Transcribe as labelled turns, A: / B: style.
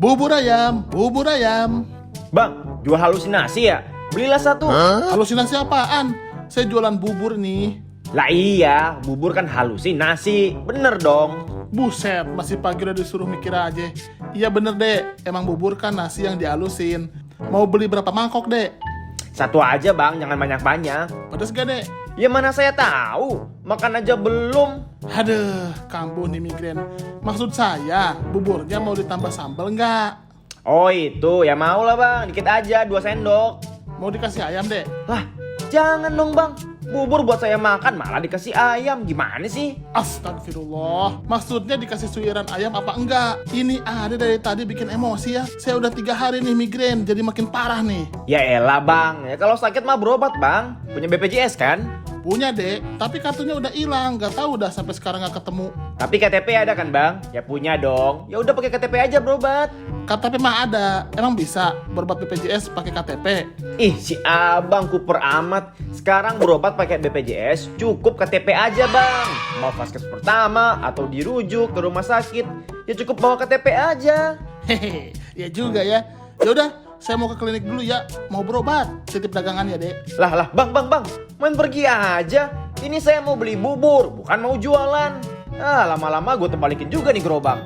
A: Bubur ayam, bubur ayam.
B: Bang, jual halusinasi ya? Belilah satu.
A: Halusinasi apaan? Saya jualan bubur nih.
B: Lah iya, bubur kan halusinasi. Bener dong.
A: Buset, masih pagi udah disuruh mikir aja. Iya bener dek, emang bubur kan nasi yang dihalusin. Mau beli berapa mangkok dek?
B: Satu aja bang, jangan banyak-banyak.
A: Pedes gak dek?
B: Ya mana saya tahu, makan aja belum.
A: Aduh, kambuh nih migrain. Maksud saya, buburnya mau ditambah sambal nggak?
B: Oh itu, ya mau lah bang, dikit aja, 2 sendok.
A: Mau dikasih ayam dek?
B: Lah, jangan dong bang. Bubur buat saya makan malah dikasih ayam, gimana sih?
A: Astagfirullah, maksudnya dikasih suiran ayam apa enggak? Ini ada dari tadi bikin emosi ya. Saya udah 3 hari nih migrain, jadi makin parah nih.
B: Ya elah bang, ya kalau sakit mah berobat bang. Punya BPJS kan?
A: Punya dek, tapi kartunya udah hilang, nggak tahu udah sampai sekarang nggak ketemu.
B: Tapi KTP ada kan bang? Ya punya dong. Ya udah pakai KTP aja berobat.
A: KTP mah ada, emang bisa berobat BPJS pakai KTP?
B: Ih si abang kuper amat. Sekarang berobat pakai BPJS cukup KTP aja bang. Mau vaskes pertama atau dirujuk ke rumah sakit, ya cukup bawa KTP aja.
A: Hehehe, ya juga ya. Ya udah, saya mau ke klinik dulu ya, mau berobat. Titip dagangan ya dek.
B: Lah bang, main pergi aja. Ini saya mau beli bubur, bukan mau jualan. Ah lama-lama gue terbalikin juga nih gerobak.